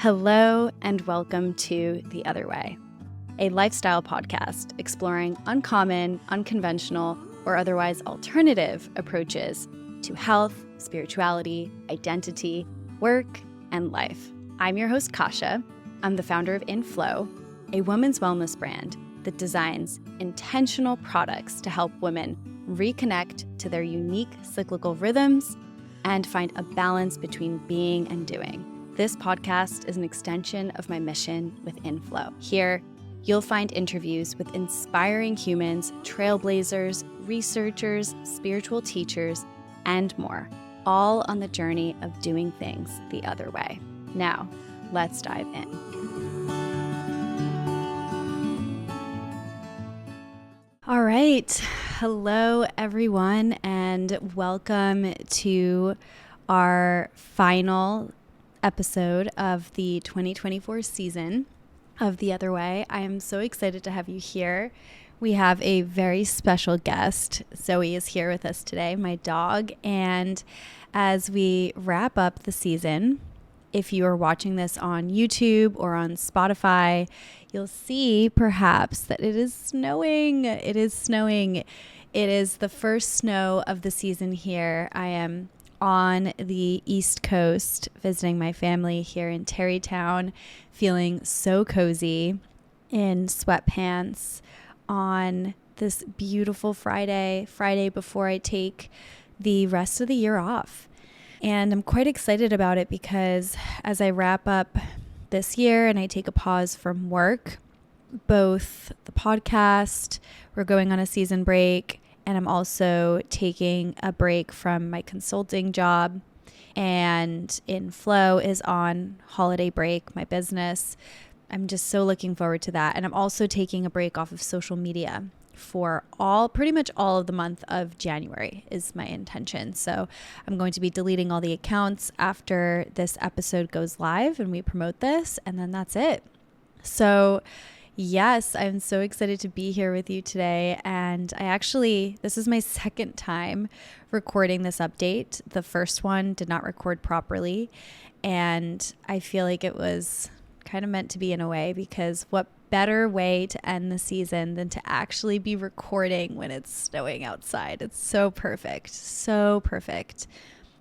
Hello and welcome to The Other Way, a lifestyle podcast exploring uncommon, unconventional, or otherwise alternative approaches to health, spirituality, identity, work, and life. I'm your host, Kasha. I'm the founder of InFlow, a women's wellness brand that designs intentional products to help women reconnect to their unique cyclical rhythms and find a balance between being and doing. This podcast is an extension of my mission with InFlow. Here, you'll find interviews with inspiring humans, trailblazers, researchers, spiritual teachers, and more, all on the journey of doing things the other way. Now, let's dive in. All right. Hello, everyone, and welcome to our final episode of the 2024 season of The Other Way. I am so excited to have you here. We have a very special guest. Zoe is here with us today, my dog. And as we wrap up the season, if you are watching this on YouTube or on Spotify, you'll see perhaps that it is snowing. It is snowing. It is the first snow of the season here. I am on the East Coast visiting my family here in Terrytown, feeling so cozy in sweatpants on this beautiful Friday before I take the rest of the year off. And I'm quite excited about it because as I wrap up this year and I take a pause from work, both the podcast, we're going on a season break, and I'm also taking a break from my consulting job, and InFlow is on holiday break, my business. I'm just so looking forward to that. And I'm also taking a break off of social media for pretty much all of the month of January is my intention. So I'm going to be deleting all the accounts after this episode goes live and we promote this, and then that's it. So yes, I'm so excited to be here with you today. And this is my second time recording this update. The first one did not record properly. And I feel like it was kind of meant to be in a way, because what better way to end the season than to actually be recording when it's snowing outside? It's so perfect. So perfect.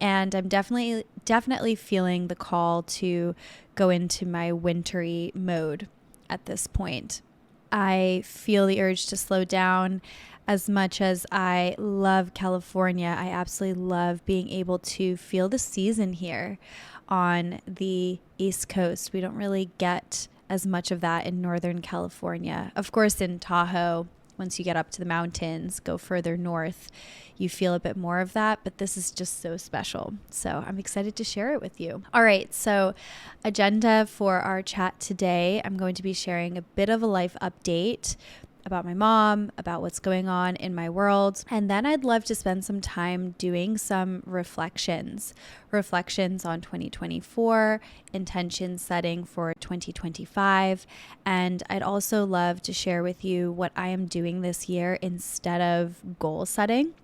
And I'm definitely feeling the call to go into my wintry mode at this point. I feel the urge to slow down. As much as I love California, I absolutely love being able to feel the season here on the East Coast. We don't really get as much of that in Northern California. Of course, in Tahoe, once you get up to the mountains, go further north, you feel a bit more of that, but this is just so special. So I'm excited to share it with you. All right, so agenda for our chat today, I'm going to be sharing a bit of a life update about my mom, about what's going on in my world. And then I'd love to spend some time doing some reflections on 2024, intention setting for 2025. And I'd also love to share with you what I am doing this year instead of goal setting.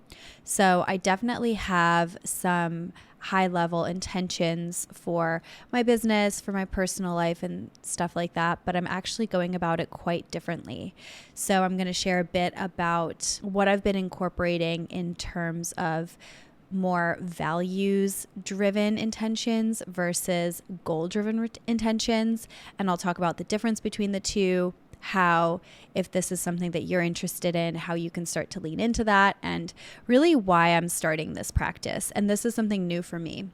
So I definitely have some high-level intentions for my business, for my personal life and stuff like that, but I'm actually going about it quite differently. So I'm going to share a bit about what I've been incorporating in terms of more values-driven intentions versus goal-driven intentions, and I'll talk about the difference between the two, how, if this is something that you're interested in, how you can start to lean into that, and really why I'm starting this practice. And this is something new for me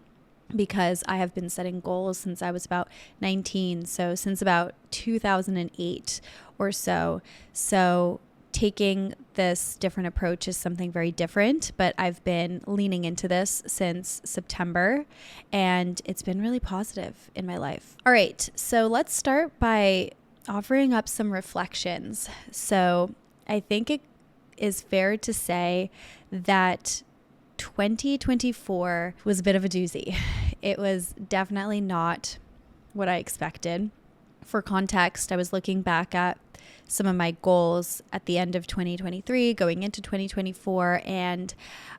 because I have been setting goals since I was about 19, so since about 2008 or so. So taking this different approach is something very different, but I've been leaning into this since September, and it's been really positive in my life. All right, so let's start by offering up some reflections. So I think it is fair to say that 2024 was a bit of a doozy. It was definitely not what I expected. For context, I was looking back at some of my goals at the end of 2023, going into 2024, and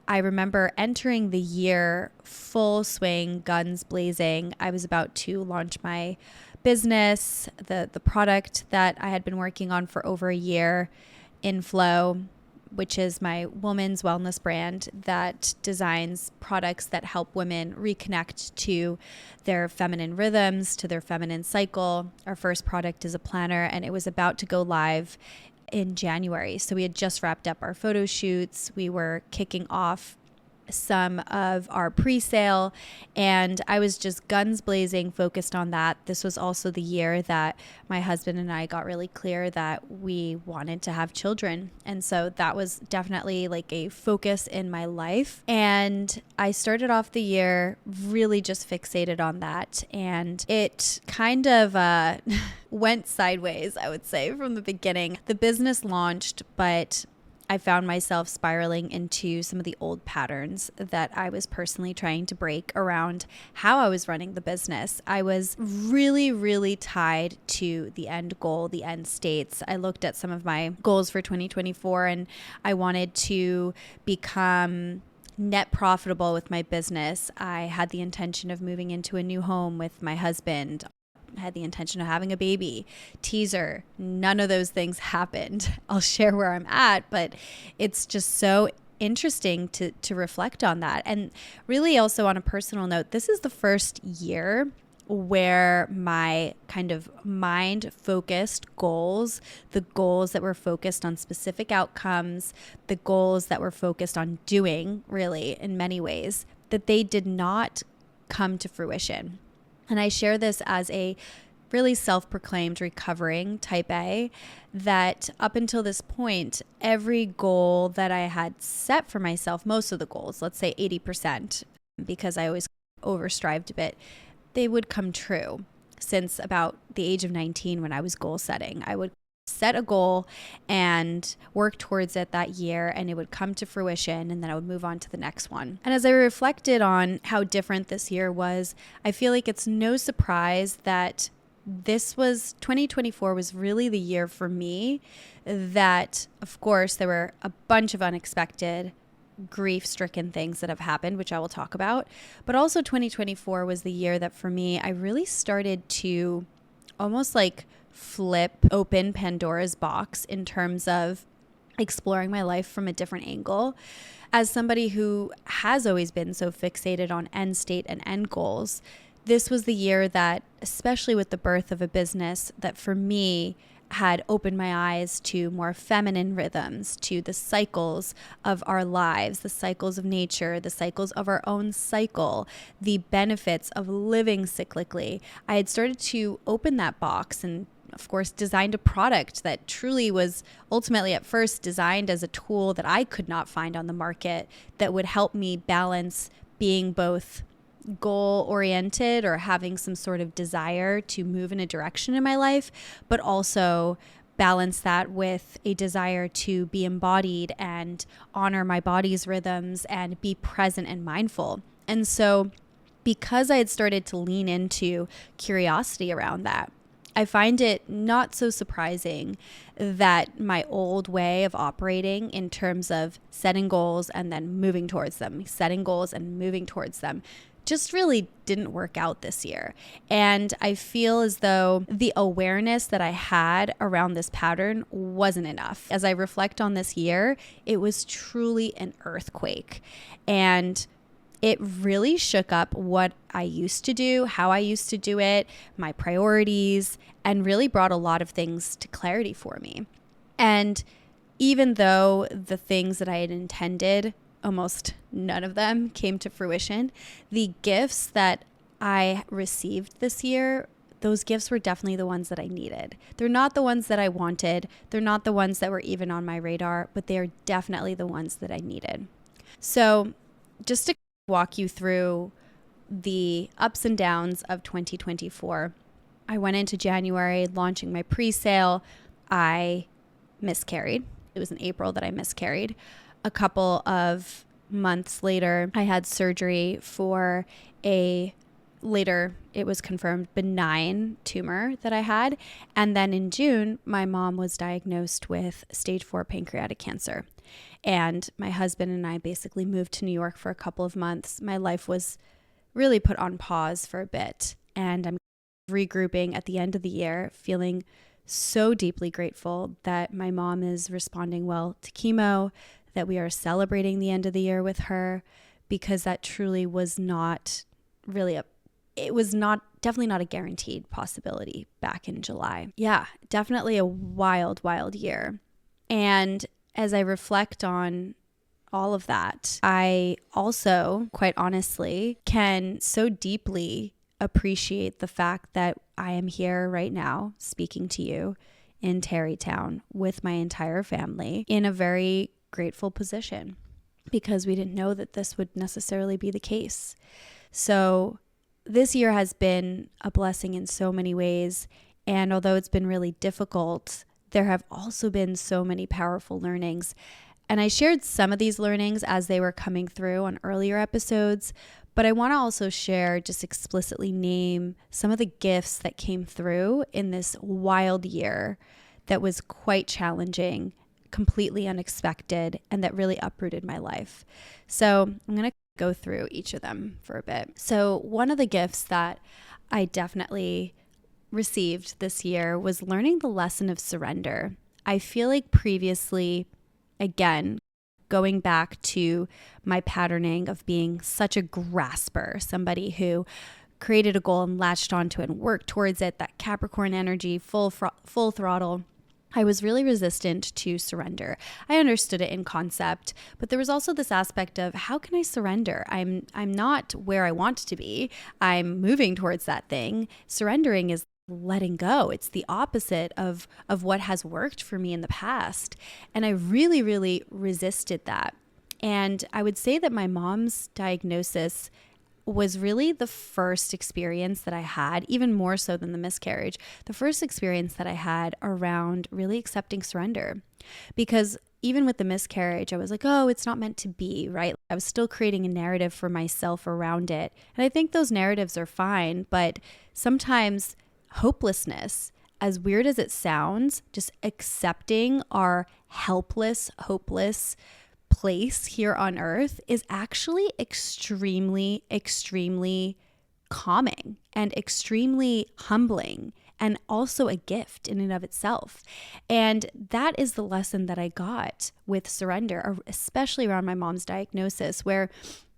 I remember entering the year full swing, guns blazing. I was about to launch my business, the product that I had been working on for over a year, InFlow, which is my woman's wellness brand that designs products that help women reconnect to their feminine rhythms, to their feminine cycle. Our first product is a planner, and it was about to go live in January. So we had just wrapped up our photo shoots. We were kicking off some of our pre-sale, and I was just guns blazing focused on that. This was also the year that my husband and I got really clear that we wanted to have children, and so that was definitely like a focus in my life. And I started off the year really just fixated on that, and it kind of went sideways, I would say, from the beginning. The business launched, but I found myself spiraling into some of the old patterns that I was personally trying to break around how I was running the business. I was really, really tied to the end goal, the end states. I looked at some of my goals for 2024, and I wanted to become net profitable with my business. I had the intention of moving into a new home with my husband. Had the intention of having a baby. Teaser, none of those things happened. I'll share where I'm at, but it's just so interesting to reflect on that. And really also on a personal note, this is the first year where my kind of mind-focused goals, the goals that were focused on specific outcomes, the goals that were focused on doing, really, in many ways, that they did not come to fruition. And I share this as a really self-proclaimed recovering type A, that up until this point, every goal that I had set for myself, most of the goals, let's say 80%, because I always overstrived a bit, they would come true. Since about the age of 19, when I was goal setting, I would set a goal and work towards it that year, and it would come to fruition, and then I would move on to the next one. And as I reflected on how different this year was, I feel like it's no surprise that 2024 was really the year for me that, of course, there were a bunch of unexpected grief-stricken things that have happened, which I will talk about, but also 2024 was the year that for me, I really started to almost like flip open Pandora's box in terms of exploring my life from a different angle. As somebody who has always been so fixated on end state and end goals, this was the year that, especially with the birth of a business, that for me had opened my eyes to more feminine rhythms, to the cycles of our lives, the cycles of nature, the cycles of our own cycle, the benefits of living cyclically. I had started to open that box and, of course, designed a product that truly was ultimately at first designed as a tool that I could not find on the market that would help me balance being both goal-oriented or having some sort of desire to move in a direction in my life, but also balance that with a desire to be embodied and honor my body's rhythms and be present and mindful. And so because I had started to lean into curiosity around that, I find it not so surprising that my old way of operating in terms of setting goals and then moving towards them, setting goals and moving towards them, just really didn't work out this year. And I feel as though the awareness that I had around this pattern wasn't enough. As I reflect on this year, it was truly an earthquake. And it really shook up what I used to do, how I used to do it, my priorities, and really brought a lot of things to clarity for me. And even though the things that I had intended, almost none of them came to fruition, the gifts that I received this year, those gifts were definitely the ones that I needed. They're not the ones that I wanted. They're not the ones that were even on my radar, but they are definitely the ones that I needed. So just to walk you through the ups and downs of 2024, I went into January launching my pre-sale. I miscarried. It was in April that I miscarried. A couple of months later, I had surgery for later it was confirmed benign tumor that I had. And then in June, my mom was diagnosed with stage 4 pancreatic cancer. And my husband and I basically moved to New York for a couple of months. My life was really put on pause for a bit. And I'm regrouping at the end of the year, feeling so deeply grateful that my mom is responding well to chemo, that we are celebrating the end of the year with her, because that truly was not really definitely not a guaranteed possibility back in July. Yeah, definitely a wild, wild year. And as I reflect on all of that, I also, quite honestly, can so deeply appreciate the fact that I am here right now speaking to you in Terrytown with my entire family in a very grateful position, because we didn't know that this would necessarily be the case. So this year has been a blessing in so many ways. And although it's been really difficult, there have also been so many powerful learnings. And I shared some of these learnings as they were coming through on earlier episodes, but I want to also share, just explicitly name some of the gifts that came through in this wild year that was quite challenging, completely unexpected, and that really uprooted my life. So I'm going to go through each of them for a bit. So one of the gifts that I definitely received this year was learning the lesson of surrender. I feel like previously, again, going back to my patterning of being such a grasper, somebody who created a goal and latched onto it and worked towards it, that Capricorn energy, full throttle, I was really resistant to surrender. I understood it in concept, but there was also this aspect of, how can I surrender? I'm not where I want to be. I'm moving towards that thing. Surrendering is letting go. It's the opposite of what has worked for me in the past. And I really, really resisted that. And I would say that my mom's diagnosis was really the first experience that I had, even more so than the miscarriage, the first experience that I had around really accepting surrender. Because even with the miscarriage, I was like, oh, it's not meant to be, right? I was still creating a narrative for myself around it. And I think those narratives are fine, but sometimes hopelessness, as weird as it sounds, just accepting our helpless, hopeless place here on earth is actually extremely, extremely calming and extremely humbling, and also a gift in and of itself. And that is the lesson that I got with surrender, especially around my mom's diagnosis, where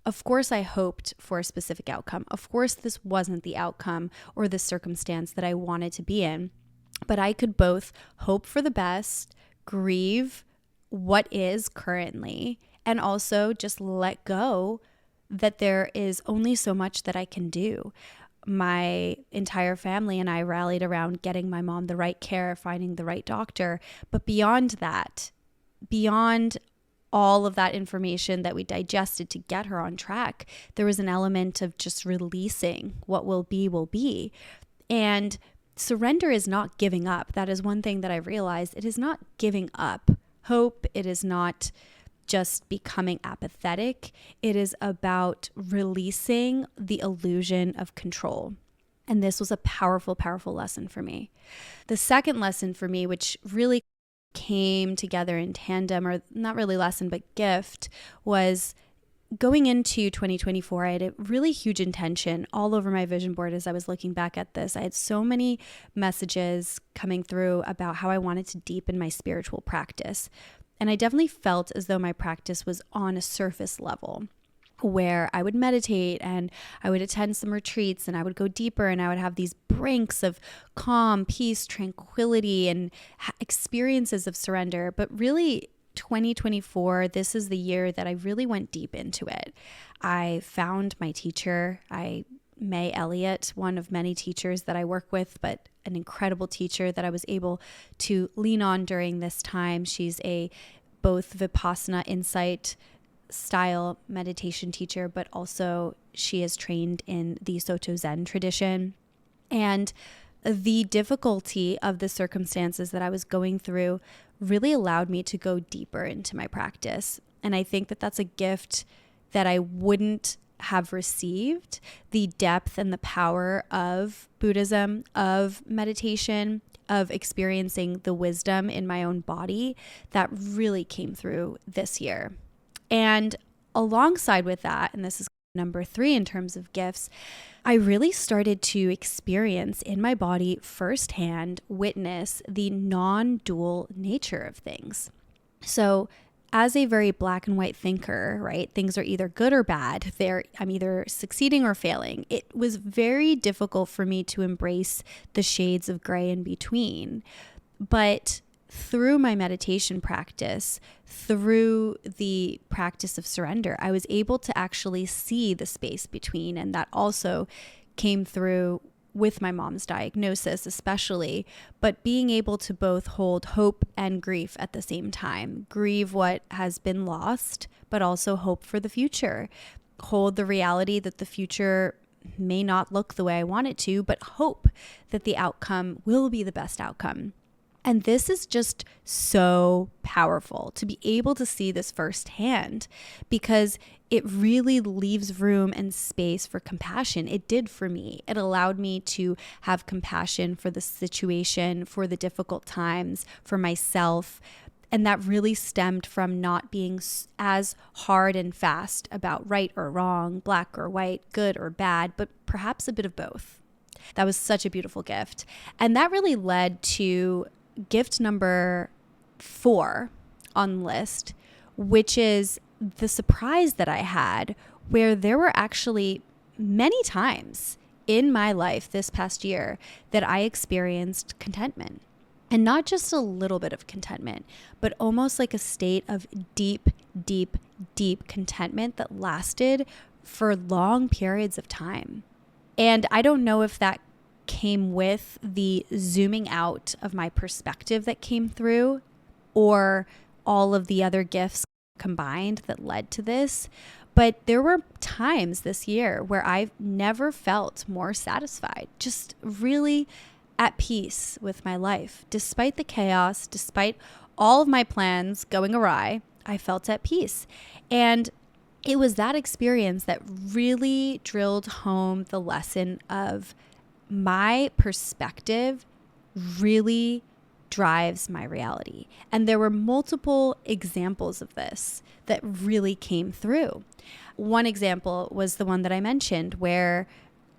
of course I hoped for a specific outcome. Of course, this wasn't the outcome or the circumstance that I wanted to be in, but I could both hope for the best, grieve what is currently, and also just let go that there is only so much that I can do. My entire family and I rallied around getting my mom the right care, finding the right doctor. But beyond that, beyond all of that information that we digested to get her on track, there was an element of just releasing what will be. And surrender is not giving up. That is one thing that I realized. It is not giving up hope. It is not just becoming apathetic. It is about releasing the illusion of control. And this was a powerful, powerful lesson for me. The second lesson for me, which really came together in tandem, or not really lesson, but gift, was going into 2024. I had a really huge intention all over my vision board as I was looking back at this. I had so many messages coming through about how I wanted to deepen my spiritual practice. And I definitely felt as though my practice was on a surface level, where I would meditate and I would attend some retreats and I would go deeper and I would have these brinks of calm, peace, tranquility, and experiences of surrender. But really, 2024, this is the year that I really went deep into it. I found my teacher, May Elliott, one of many teachers that I work with, but an incredible teacher that I was able to lean on during this time. She's a both Vipassana insight style meditation teacher, but also she is trained in the Soto Zen tradition. And the difficulty of the circumstances that I was going through really allowed me to go deeper into my practice. And I think that that's a gift that I wouldn't have received, the depth and the power of Buddhism, of meditation, of experiencing the wisdom in my own body that really came through this year. And alongside with that, and this is Number 3, in terms of gifts, I really started to experience in my body firsthand, witness the non-dual nature of things. So as a very black and white thinker, right, things are either good or bad. I'm either succeeding or failing. It was very difficult for me to embrace the shades of gray in between. But through my meditation practice, through the practice of surrender, I was able to actually see the space between. And that also came through with my mom's diagnosis, especially, but being able to both hold hope and grief at the same time. Grieve what has been lost, but also hope for the future. Hold the reality that the future may not look the way I want it to, but hope that the outcome will be the best outcome. And this is just so powerful to be able to see this firsthand, because it really leaves room and space for compassion. It did for me. It allowed me to have compassion for the situation, for the difficult times, for myself. And that really stemmed from not being as hard and fast about right or wrong, black or white, good or bad, but perhaps a bit of both. That was such a beautiful gift. And that really led to gift number 4 on the list, which is the surprise that I had, where there were actually many times in my life this past year that I experienced contentment. And not just a little bit of contentment, but almost like a state of deep, deep, deep contentment that lasted for long periods of time. And I don't know if that came with the zooming out of my perspective that came through, or all of the other gifts combined that led to this. But there were times this year where I've never felt more satisfied, just really at peace with my life. Despite the chaos, despite all of my plans going awry, I felt at peace. And it was that experience that really drilled home the lesson of my perspective really drives my reality. And there were multiple examples of this that really came through. One example was the one that I mentioned, where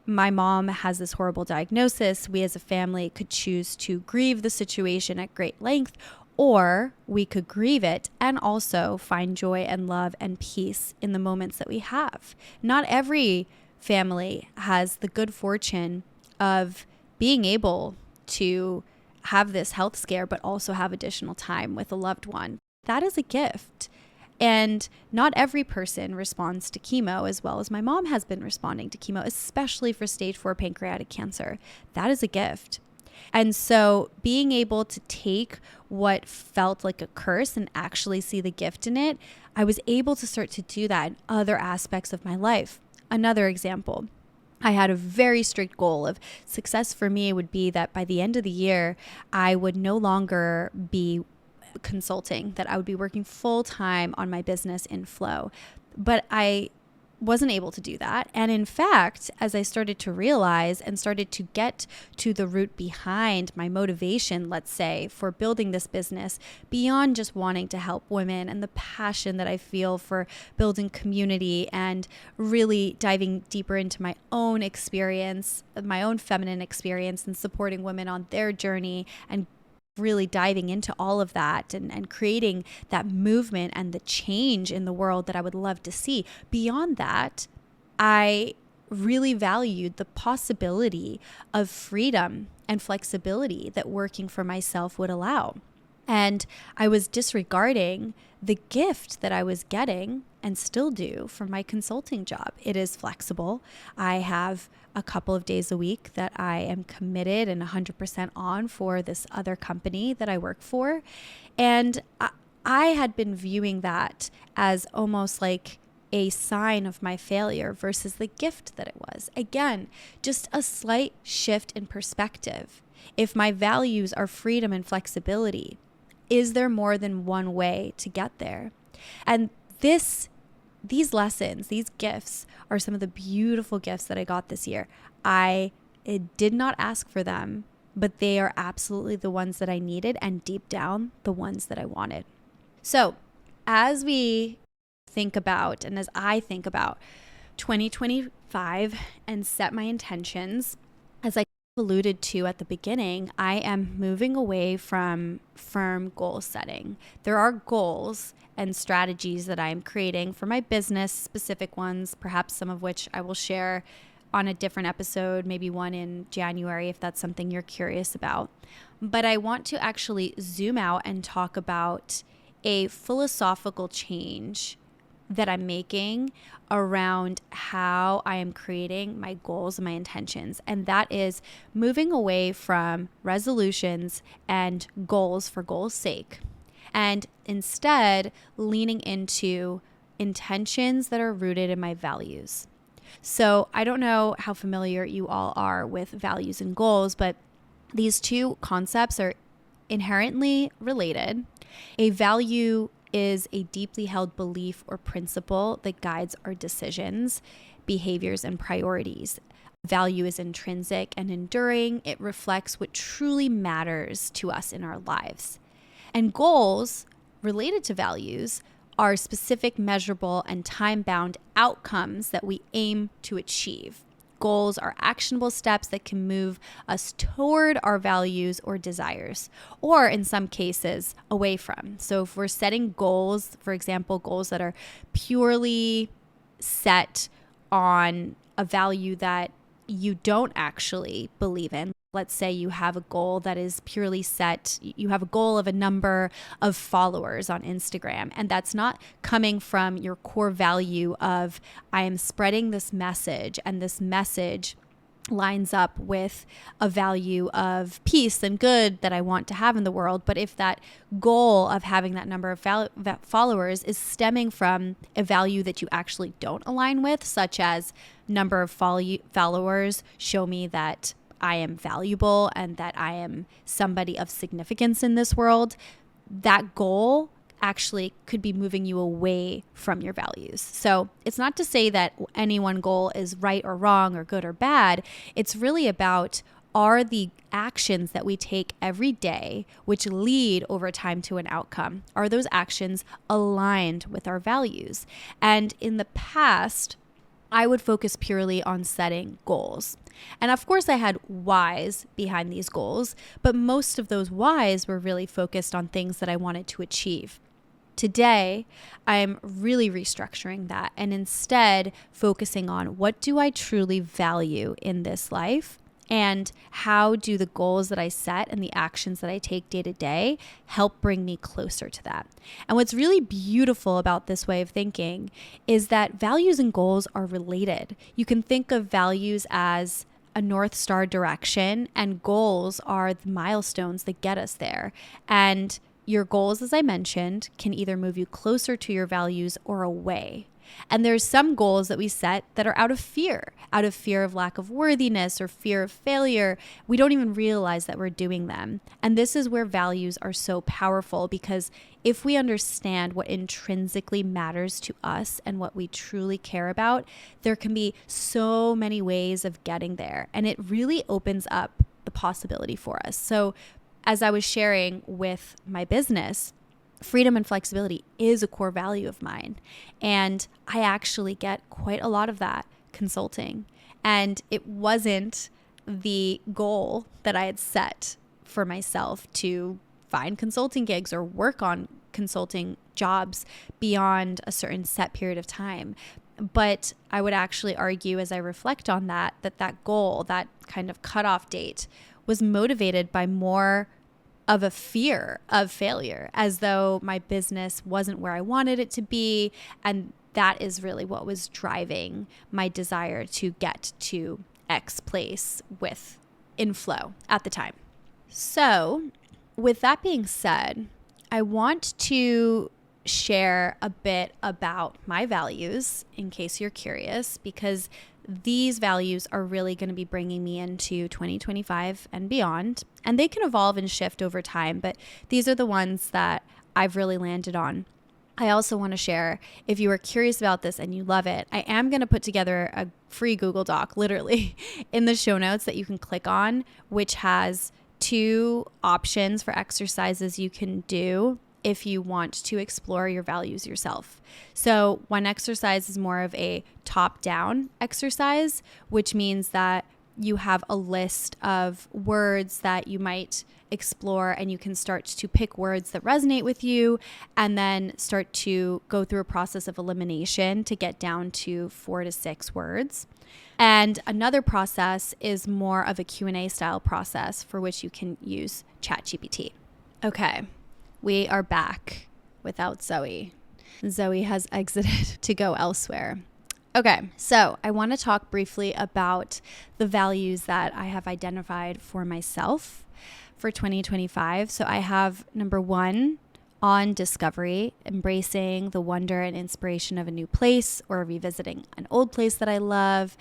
my mom has this horrible diagnosis. We as a family could choose to grieve the situation at great length, or we could grieve it and also find joy and love and peace in the moments that we have. Not every family has the good fortune of being able to have this health scare, but also have additional time with a loved one. That is a gift. And not every person responds to chemo as well as my mom has been responding to chemo, especially for stage 4 pancreatic cancer. That is a gift. And so being able to take what felt like a curse and actually see the gift in it, I was able to start to do that in other aspects of my life. Another example, I had a very strict goal of success for me would be that by the end of the year, I would no longer be consulting, that I would be working full time on my business InFlow. But I wasn't able to do that. And in fact, as I started to realize and started to get to the root behind my motivation, let's say, for building this business, beyond just wanting to help women and the passion that I feel for building community and really diving deeper into my own experience, my own feminine experience, and supporting women on their journey and really diving into all of that and creating that movement and the change in the world that I would love to see. Beyond that, I really valued the possibility of freedom and flexibility that working for myself would allow. And I was disregarding the gift that I was getting and still do from my consulting job. It is flexible. I have a couple of days a week that I am committed and 100% on for this other company that I work for. And I had been viewing that as almost like a sign of my failure versus the gift that it was. Again, just a slight shift in perspective. If my values are freedom and flexibility, is there more than one way to get there? And these lessons, these gifts are some of the beautiful gifts that I got this year. I did not ask for them, but they are absolutely the ones that I needed, and deep down, the ones that I wanted. So as we think about, and as I think about 2025 and set my intentions, as I alluded to at the beginning, I am moving away from firm goal setting. There are goals and strategies that I'm creating for my business, specific ones, perhaps some of which I will share on a different episode, maybe one in January if that's something you're curious about. But I want to actually zoom out and talk about a philosophical change that I'm making around how I am creating my goals and my intentions. And that is moving away from resolutions and goals for goals' sake, and instead leaning into intentions that are rooted in my values. So I don't know how familiar you all are with values and goals, but these two concepts are inherently related. A value is a deeply held belief or principle that guides our decisions, behaviors, and priorities. Value is intrinsic and enduring. It reflects what truly matters to us in our lives. And goals related to values are specific, measurable, and time-bound outcomes that we aim to achieve. Goals are actionable steps that can move us toward our values or desires, or in some cases, away from. So if we're setting goals, for example, goals that are purely set on a value that you don't actually believe in. Let's say you have a goal that is purely set. You have a goal of a number of followers on Instagram, and that's not coming from your core value of, I am spreading this message, and this message lines up with a value of peace and good that I want to have in the world. But if that goal of having that number of followers is stemming from a value that you actually don't align with, such as number of followers show me that I am valuable and that I am somebody of significance in this world, that goal actually could be moving you away from your values. So it's not to say that any one goal is right or wrong or good or bad. It's really about, are the actions that we take every day, which lead over time to an outcome, are those actions aligned with our values? And in the past, I would focus purely on setting goals. And of course, I had whys behind these goals, but most of those whys were really focused on things that I wanted to achieve. Today, I'm really restructuring that and instead focusing on, what do I truly value in this life? And how do the goals that I set and the actions that I take day to day help bring me closer to that? And what's really beautiful about this way of thinking is that values and goals are related. You can think of values as a North Star direction, and goals are the milestones that get us there. And your goals, as I mentioned, can either move you closer to your values or away. And there's some goals that we set that are out of fear of lack of worthiness or fear of failure. We don't even realize that we're doing them. And this is where values are so powerful, because if we understand what intrinsically matters to us and what we truly care about, there can be so many ways of getting there. And it really opens up the possibility for us. So as I was sharing with my business, freedom and flexibility is a core value of mine. And I actually get quite a lot of that consulting. And it wasn't the goal that I had set for myself to find consulting gigs or work on consulting jobs beyond a certain set period of time. But I would actually argue, as I reflect on that goal, that kind of cutoff date, was motivated by more of a fear of failure, as though my business wasn't where I wanted it to be. And that is really what was driving my desire to get to X place with InFlow at the time. So with that being said, I want to share a bit about my values in case you're curious, because these values are really going to be bringing me into 2025 and beyond, and they can evolve and shift over time, but these are the ones that I've really landed on. I also want to share, if you are curious about this and you love it, I am going to put together a free Google Doc, literally, in the show notes that you can click on, which has 2 options for exercises you can do if you want to explore your values yourself. So one exercise is more of a top-down exercise, which means that you have a list of words that you might explore, and you can start to pick words that resonate with you and then start to go through a process of elimination to get down to 4 to 6 words. And another process is more of a Q&A style process for which you can use ChatGPT. Okay, we are back without Zoe. Zoe has exited to go elsewhere. Okay, so I want to talk briefly about the values that I have identified for myself for 2025. So I have number 1 on discovery, embracing the wonder and inspiration of a new place or revisiting an old place that I love,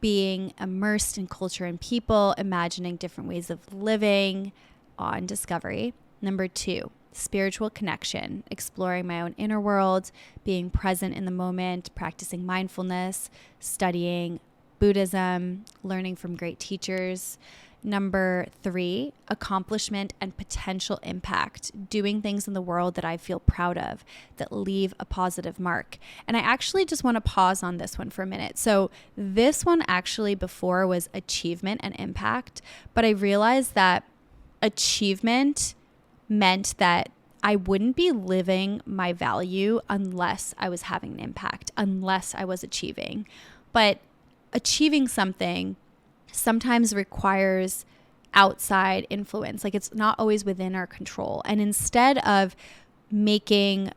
being immersed in culture and people, imagining different ways of living on discovery. Number 2, spiritual connection, exploring my own inner world, being present in the moment, practicing mindfulness, studying Buddhism, learning from great teachers. Number 3, accomplishment and potential impact, doing things in the world that I feel proud of, that leave a positive mark. And I actually just want to pause on this one for a minute. So this one actually before was achievement and impact, but I realized that achievement meant that I wouldn't be living my value unless I was having an impact, unless I was achieving. But achieving something sometimes requires outside influence. Like, it's not always within our control. And instead of making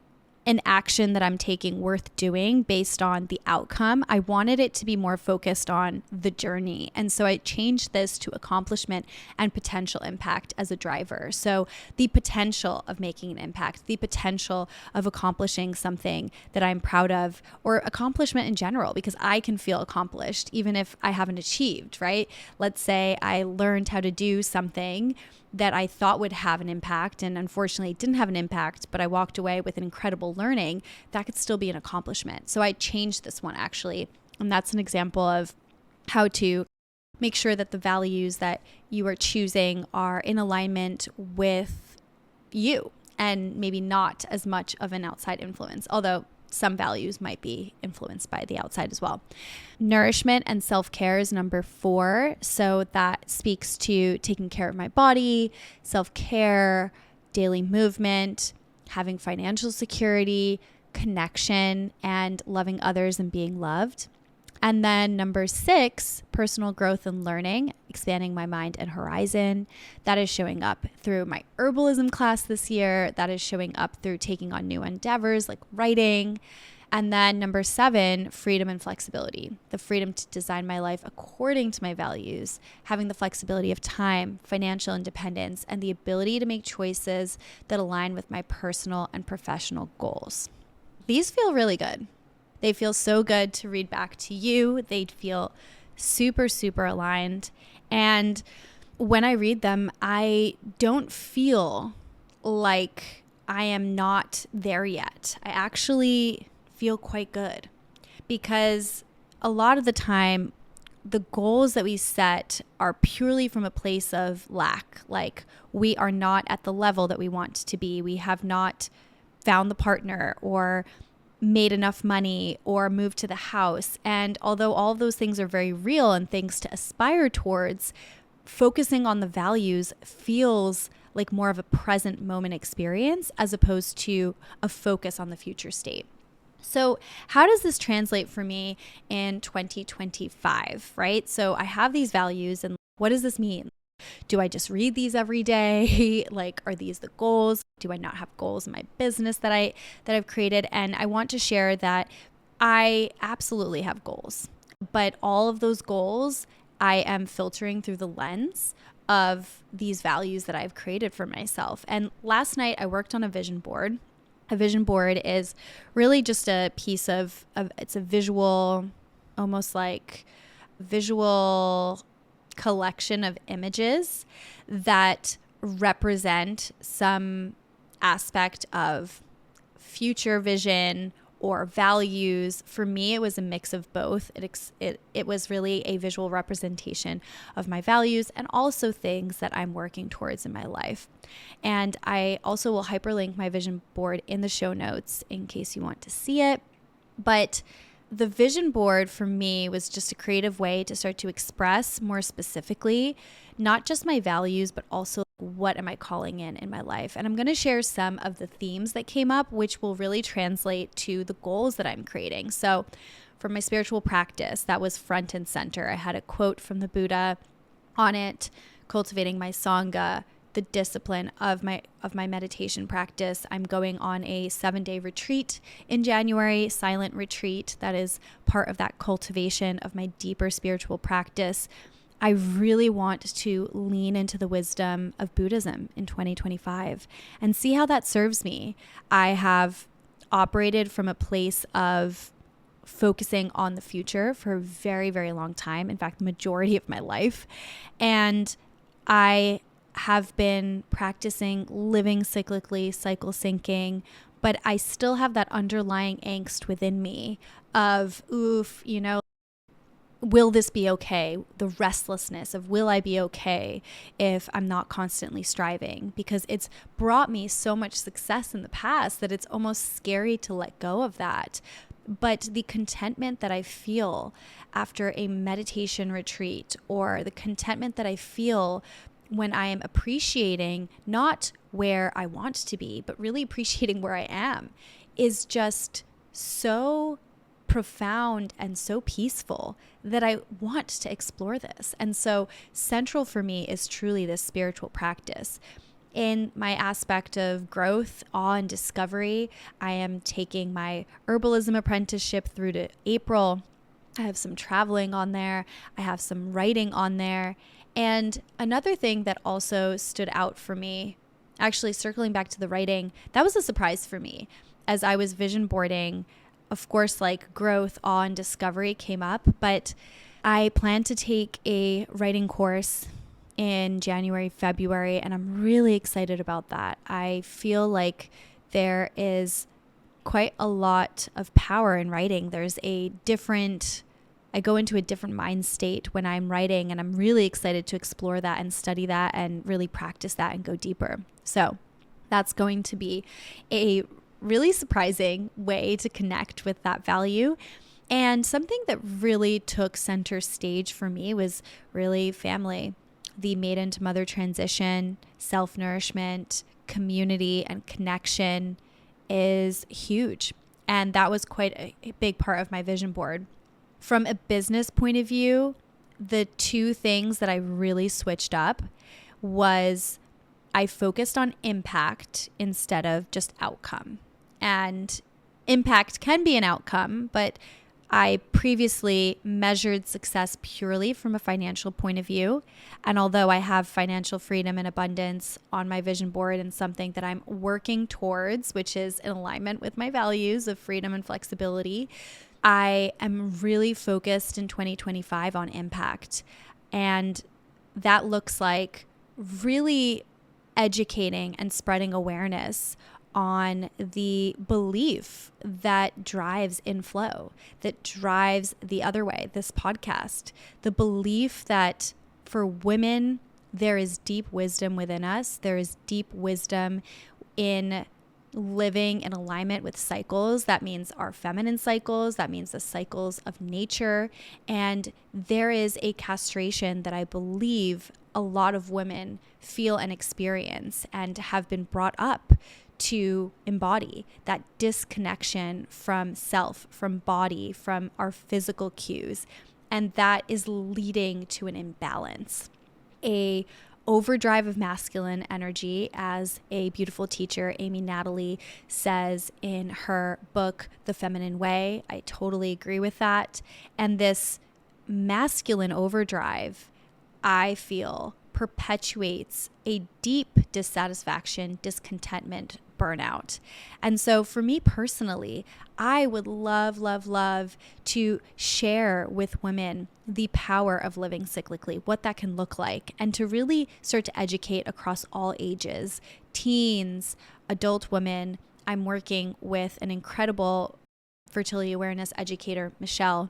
an action that I'm taking worth doing based on the outcome, I wanted it to be more focused on the journey. And so I changed this to accomplishment and potential impact as a driver. So the potential of making an impact, the potential of accomplishing something that I'm proud of, or accomplishment in general, because I can feel accomplished even if I haven't achieved, right? Let's say I learned how to do something that I thought would have an impact, and unfortunately it didn't have an impact, but I walked away with an incredible learning. That could still be an accomplishment. So I changed this one actually. And that's an example of how to make sure that the values that you are choosing are in alignment with you and maybe not as much of an outside influence, although some values might be influenced by the outside as well. Nourishment and Self-Care is number 4. So that speaks to taking care of my body, self-care, daily movement, having financial security, connection, and loving others and being loved. And then number 6, personal growth and learning, expanding my mind and horizon. That is showing up through my herbalism class this year. That is showing up through taking on new endeavors like writing. And then number 7, freedom and flexibility, the freedom to design my life according to my values, having the flexibility of time, financial independence, and the ability to make choices that align with my personal and professional goals. These feel really good. They feel so good to read back to you. They feel super, super aligned. And when I read them, I don't feel like I am not there yet. I actually feel quite good, because a lot of the time, the goals that we set are purely from a place of lack. Like, we are not at the level that we want to be. We have not found the partner or made enough money or moved to the house. And although all of those things are very real and things to aspire towards, focusing on the values feels like more of a present moment experience as opposed to a focus on the future state. So how does this translate for me in 2025, right? So I have these values, and what does this mean? Do I just read these every day? Like, are these the goals? Do I not have goals in my business that I've created? And I want to share that I absolutely have goals, but all of those goals I am filtering through the lens of these values that I've created for myself. And last night I worked on a vision board. A vision board is really just a piece of it's a visual, almost like visual collection of images that represent some aspect of future vision or values. For me, it was a mix of both. It was really a visual representation of my values and also things that I'm working towards in my life. And I also will hyperlink my vision board in the show notes in case you want to see it. But the vision board for me was just a creative way to start to express more specifically, not just my values, but also what am I calling in my life. And I'm going to share some of the themes that came up, which will really translate to the goals that I'm creating. So for my spiritual practice, that was front and center. I had a quote from the Buddha on it, cultivating my Sangha, the discipline of my meditation practice. I'm going on a 7-day retreat in January, silent retreat. That is part of that cultivation of my deeper spiritual practice. I really want to lean into the wisdom of Buddhism in 2025 and see how that serves me. I have operated from a place of focusing on the future for a very, very long time. In fact, the majority of my life. And I have been practicing living cyclically, cycle syncing, but I still have that underlying angst within me of, will this be okay? The restlessness of, will I be okay if I'm not constantly striving? Because it's brought me so much success in the past that it's almost scary to let go of that. But the contentment that I feel after a meditation retreat, or the contentment that I feel when I am appreciating not where I want to be, but really appreciating where I am, is just so profound and so peaceful that I want to explore this. And so central for me is truly this spiritual practice. In my aspect of growth, awe, and discovery, I am taking my herbalism apprenticeship through to April. I have some traveling on there. I have some writing on there. And another thing that also stood out for me, actually circling back to the writing, that was a surprise for me. As I was vision boarding, of course, like growth, awe, and discovery came up, but I plan to take a writing course in January, February, and I'm really excited about that. I feel like there is quite a lot of power in writing. I go into a different mind state when I'm writing, and I'm really excited to explore that and study that and really practice that and go deeper. So that's going to be a really surprising way to connect with that value. And something that really took center stage for me was really family. The maiden to mother transition, self-nourishment, community, and connection is huge. And that was quite a big part of my vision board. From a business point of view, the two things that I really switched up was I focused on impact instead of just outcome. And impact can be an outcome, but I previously measured success purely from a financial point of view. And although I have financial freedom and abundance on my vision board and something that I'm working towards, which is in alignment with my values of freedom and flexibility, I am really focused in 2025 on impact. And that looks like really educating and spreading awareness on the belief that drives InFlow, that drives the other way, this podcast, the belief that for women, there is deep wisdom within us. There is deep wisdom in living in alignment with cycles. That means our feminine cycles. That means the cycles of nature. And there is a castration that I believe a lot of women feel and experience and have been brought up to embody, that disconnection from self, from body, from our physical cues. And that is leading to an imbalance, a overdrive of masculine energy, as a beautiful teacher, Amy Natalie, says in her book, The Feminine Way. I totally agree with that. And this masculine overdrive, I feel, perpetuates a deep dissatisfaction, discontentment, burnout. And so for me personally, I would love to share with women the power of living cyclically, what that can look like, and to really start to educate across all ages, teens, adult women. I'm working with an incredible fertility awareness educator, Michelle,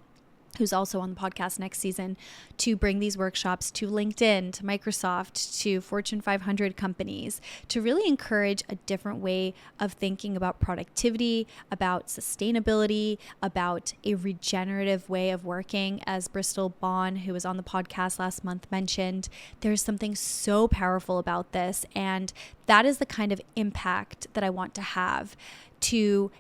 who's also on the podcast next season, to bring these workshops to LinkedIn, to Microsoft, to Fortune 500 companies, to really encourage a different way of thinking about productivity, about sustainability, about a regenerative way of working. As Bristol Bond, who was on the podcast last month, mentioned, there's something so powerful about this. And that is the kind of impact that I want to have, to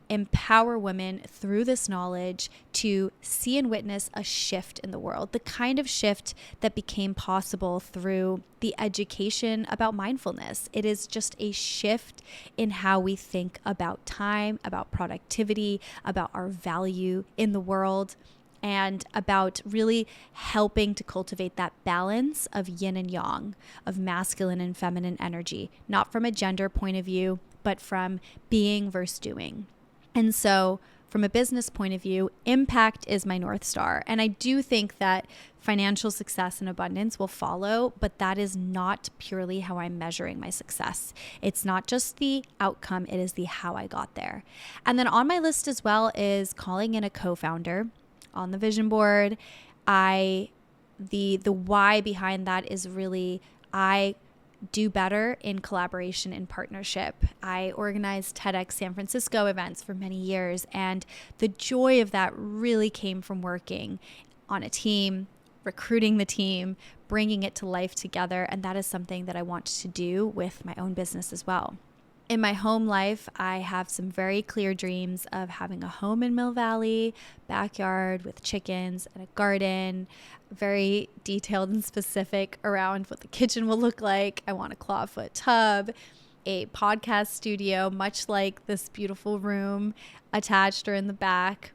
empower women through this knowledge to see and witness a shift in the world, the kind of shift that became possible through the education about mindfulness. It is just a shift in how we think about time, about productivity, about our value in the world, and about really helping to cultivate that balance of yin and yang, of masculine and feminine energy, not from a gender point of view, but from being versus doing. And so from a business point of view, impact is my North Star. And I do think that financial success and abundance will follow, but that is not purely how I'm measuring my success. It's not just the outcome, it is the how I got there. And then on my list as well is calling in a co-founder on the vision board. The why behind that is really, I do better in collaboration and partnership. I organized TEDx San Francisco events for many years, and the joy of that really came from working on a team, recruiting the team, bringing it to life together, and that is something that I want to do with my own business as well. In my home life, I have some very clear dreams of having a home in Mill Valley, backyard with chickens and a garden, very detailed and specific around what the kitchen will look like. I want a clawfoot tub, a podcast studio, much like this beautiful room attached or in the back.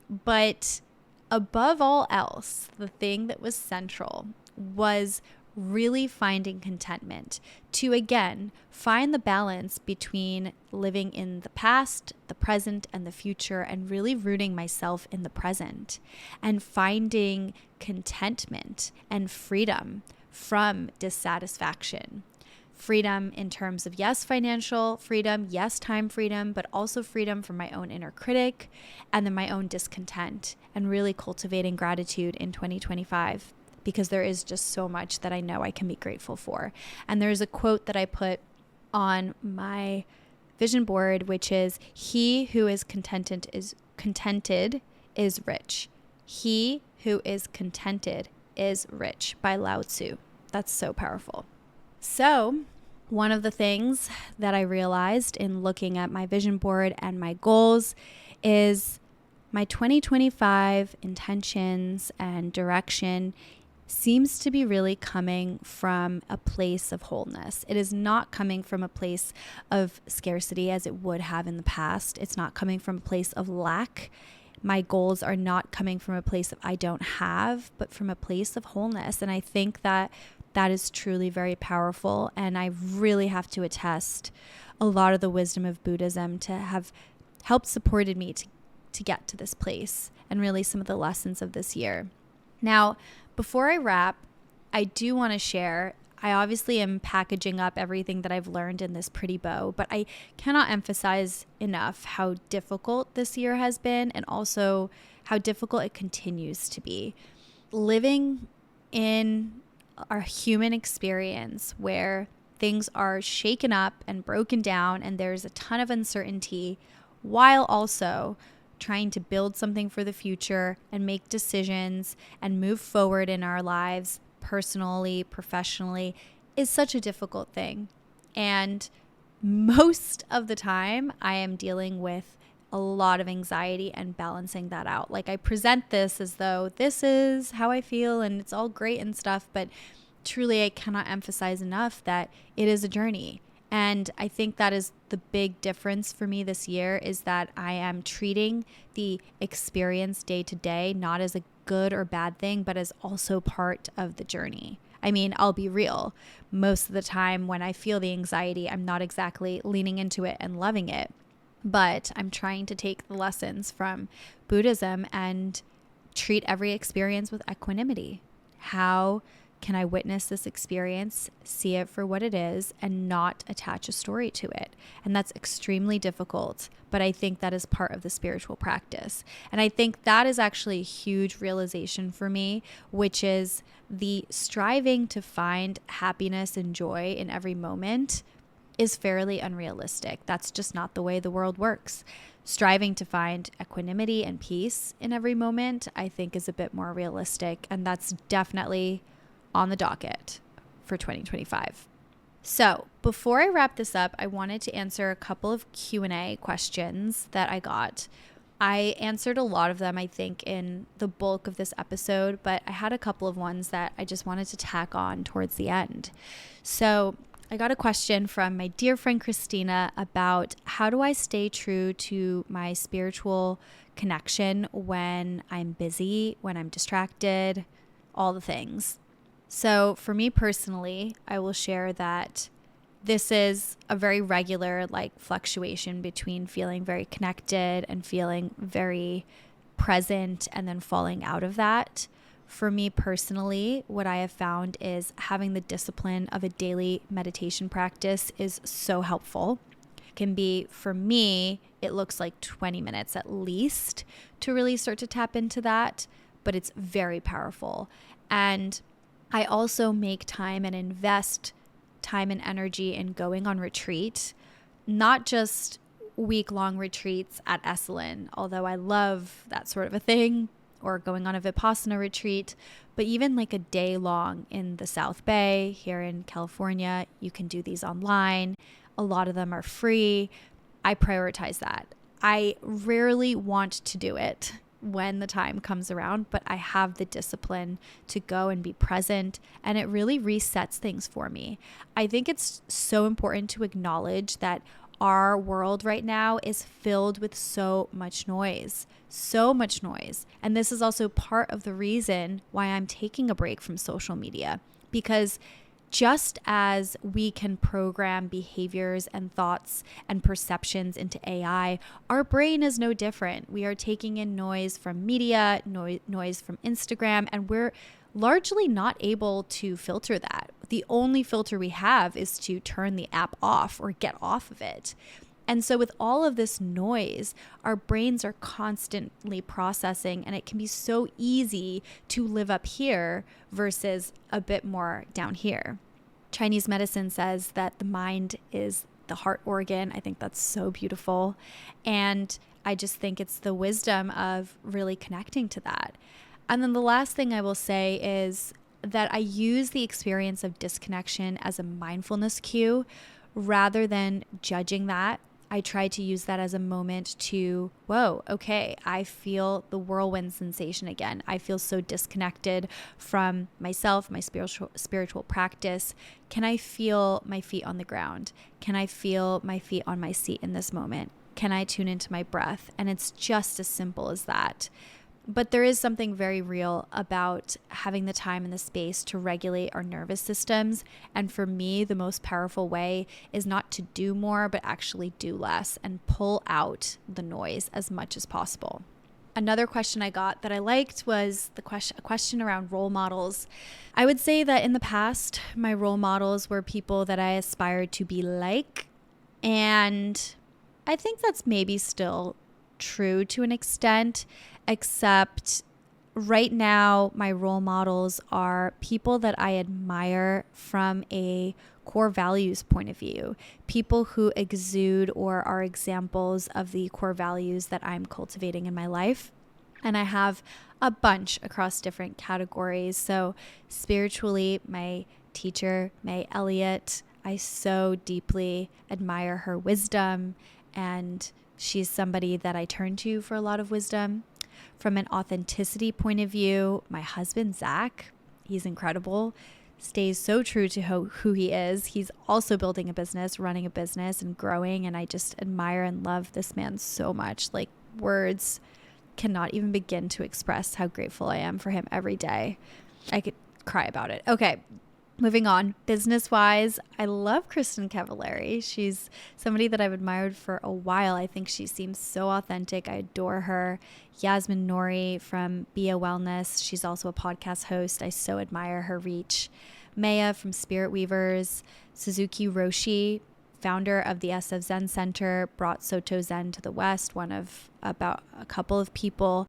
But above all else, the thing that was central was really finding contentment, to again find the balance between living in the past, the present, and the future, and really rooting myself in the present and finding contentment and freedom from dissatisfaction. Freedom in terms of, yes, financial freedom, yes, time freedom, but also freedom from my own inner critic and then my own discontent, and really cultivating gratitude in 2025. Because there is just so much that I know I can be grateful for. And there's a quote that I put on my vision board, which is, "He who is contented is rich. He who is contented is rich," by Lao Tzu. That's so powerful. So one of the things that I realized in looking at my vision board and my goals is my 2025 intentions and direction seems to be really coming from a place of wholeness. It is not coming from a place of scarcity as it would have in the past. It's not coming from a place of lack. My goals are not coming from a place of I don't have, but from a place of wholeness. And I think that that is truly very powerful. And I really have to attest a lot of the wisdom of Buddhism to have helped supported me to get to this place, and really some of the lessons of this year. Now, before I wrap, I do want to share, I obviously am packaging up everything that I've learned in this pretty bow, but I cannot emphasize enough how difficult this year has been, and also how difficult it continues to be. Living in our human experience where things are shaken up and broken down and there's a ton of uncertainty, while also trying to build something for the future and make decisions and move forward in our lives personally, professionally, is such a difficult thing. And most of the time I am dealing with a lot of anxiety and balancing that out. Like, I present this as though this is how I feel and it's all great and stuff, but truly I cannot emphasize enough that it is a journey. And I think that is the big difference for me this year, is that I am treating the experience day to day, not as a good or bad thing, but as also part of the journey. I mean, I'll be real. Most of the time when I feel the anxiety, I'm not exactly leaning into it and loving it, but I'm trying to take the lessons from Buddhism and treat every experience with equanimity. How Can I witness this experience, see it for what it is, and not attach a story to it? And that's extremely difficult, but I think that is part of the spiritual practice. And I think that is actually a huge realization for me, which is the striving to find happiness and joy in every moment is fairly unrealistic. That's just not the way the world works. Striving to find equanimity and peace in every moment, I think, is a bit more realistic. And that's definitely on the docket for 2025. So before I wrap this up, I wanted to answer a couple of Q&A questions that I got. I answered a lot of them, I think, in the bulk of this episode, but I had a couple of ones that I just wanted to tack on towards the end. So I got a question from my dear friend Christina about how do I stay true to my spiritual connection when I'm busy, when I'm distracted, all the things. So for me personally, I will share that this is a very regular fluctuation between feeling very connected and feeling very present and then falling out of that. For me personally, what I have found is having the discipline of a daily meditation practice is so helpful. It can be, for me, it looks like 20 minutes at least to really start to tap into that, but it's very powerful. And I also make time and invest time and energy in going on retreat, not just week-long retreats at Esalen, although I love that sort of a thing, or going on a Vipassana retreat, but even like a day long in the South Bay here in California. You can do these online. A lot of them are free. I prioritize that. I rarely want to do it when the time comes around, but I have the discipline to go and be present, and it really resets things for me. I think it's so important to acknowledge that our world right now is filled with so much noise. And this is also part of the reason why I'm taking a break from social media, because just as we can program behaviors and thoughts and perceptions into AI, our brain is no different. We are taking in noise from media, noise from Instagram, and we're largely not able to filter that. The only filter we have is to turn the app off or get off of it. And so with all of this noise, our brains are constantly processing, and it can be so easy to live up here versus a bit more down here. Chinese medicine says that the mind is the heart organ. I think that's so beautiful. And I just think it's the wisdom of really connecting to that. And then the last thing I will say is that I use the experience of disconnection as a mindfulness cue rather than judging that. I try to use that as a moment to, whoa, okay, I feel the whirlwind sensation again. I feel so disconnected from myself, my spiritual practice. Can I feel my feet on the ground? Can I feel my feet on my seat in this moment? Can I tune into my breath? And it's just as simple as that. But there is something very real about having the time and the space to regulate our nervous systems. And for me, the most powerful way is not to do more, but actually do less and pull out the noise as much as possible. Another question I got that I liked was a question around role models. I would say that in the past, my role models were people that I aspired to be like. And I think that's maybe still true to an extent, except right now my role models are people that I admire from a core values point of view, people who exude or are examples of the core values that I'm cultivating in my life. And I have a bunch across different categories. So spiritually, my teacher, May Elliott, I so deeply admire her wisdom, and she's somebody that I turn to for a lot of wisdom. From an authenticity point of view, my husband, Zach, he's incredible, stays so true to who he is. He's also building a business, running a business and growing. And I just admire and love this man so much. Like, words cannot even begin to express how grateful I am for him every day. I could cry about it. Okay. Moving on, business-wise, I love Kristen Cavallari. She's somebody that I've admired for a while. I think she seems so authentic. I adore her. Yasmin Nouri from Be a Wellness. She's also a podcast host. I so admire her reach. Maya from Spirit Weavers. Suzuki Roshi, founder of the SF Zen Center, brought Soto Zen to the West, one of about a couple of people.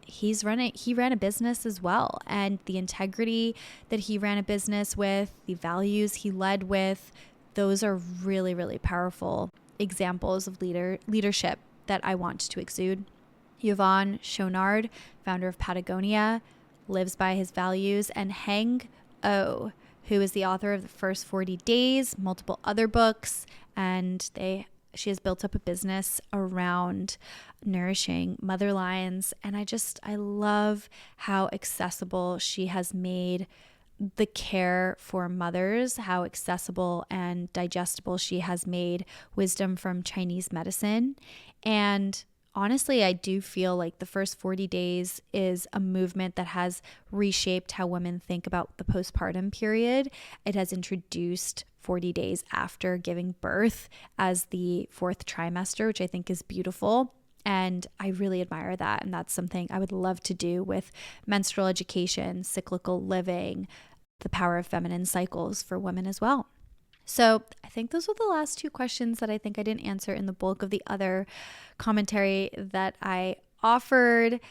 He ran a business as well, and the integrity that he ran a business with, the values he led with, those are really, really powerful examples of leadership that I want to exude. Yvon Chouinard, founder of Patagonia, lives by his values, and Heng Oh, who is the author of The First 40 Days, multiple other books, and she has built up a business around nourishing mother lions. And I love how accessible she has made the care for mothers, how accessible and digestible she has made wisdom from Chinese medicine. And honestly, I do feel like the first 40 days is a movement that has reshaped how women think about the postpartum period. It has introduced 40 days after giving birth as the fourth trimester, which I think is beautiful. And I really admire that. And that's something I would love to do with menstrual education, cyclical living, the power of feminine cycles for women as well. So I think those were the last two questions that I think I didn't answer in the bulk of the other commentary that I offered.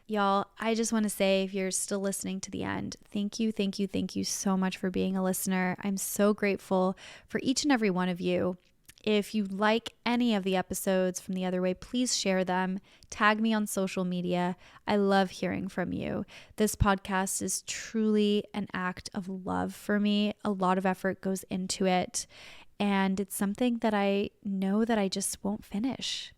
Y'all, I just want to say, if you're still listening to the end, thank you so much for being a listener. I'm so grateful for each and every one of you. If you like any of the episodes from The Other Way, please share them. Tag me on social media. I love hearing from you. This podcast is truly an act of love for me. A lot of effort goes into it. And it's something that I know that I just won't finish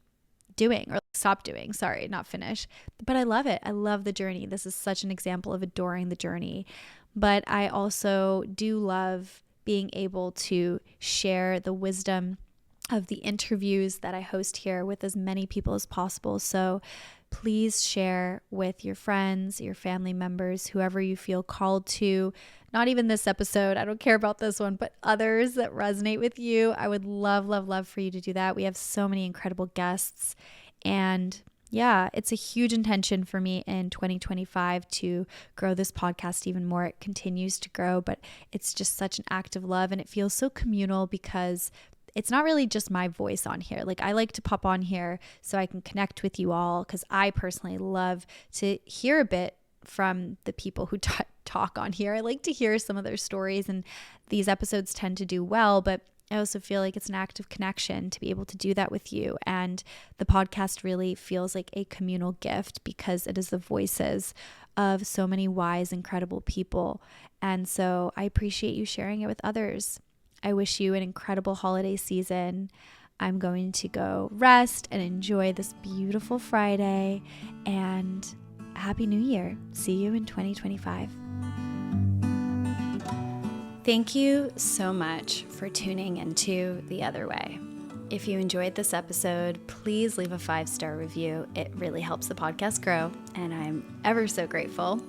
doing, or stop doing. Sorry, not finish. But I love it. I love the journey. This is such an example of adoring the journey. But I also do love being able to share the wisdom of the interviews that I host here with as many people as possible. So please share with your friends, your family members, whoever you feel called to. Not even this episode, I don't care about this one, but others that resonate with you. I would love for you to do that. We have so many incredible guests. And yeah, it's a huge intention for me in 2025 to grow this podcast even more. It continues to grow, but it's just such an act of love, and it feels so communal because it's not really just my voice on here. Like, I like to pop on here so I can connect with you all, because I personally love to hear a bit from the people who talk on here. I like to hear some of their stories, and these episodes tend to do well, but I also feel like it's an act of connection to be able to do that with you. And the podcast really feels like a communal gift because it is the voices of so many wise, incredible people. And so I appreciate you sharing it with others. I wish you an incredible holiday season. I'm going to go rest and enjoy this beautiful Friday, and Happy New Year. See you in 2025. Thank you so much for tuning into The Other Way. If you enjoyed this episode, please leave a 5-star review. It really helps the podcast grow, and I'm ever so grateful.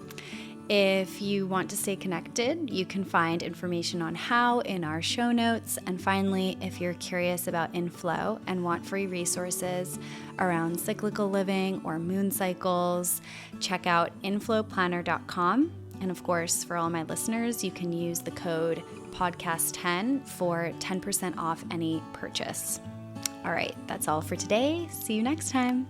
If you want to stay connected, you can find information on how in our show notes. And finally, if you're curious about InFlow and want free resources around cyclical living or moon cycles, check out inflowplanner.com. And of course, for all my listeners, you can use the code podcast10 for 10% off any purchase. All right, that's all for today. See you next time.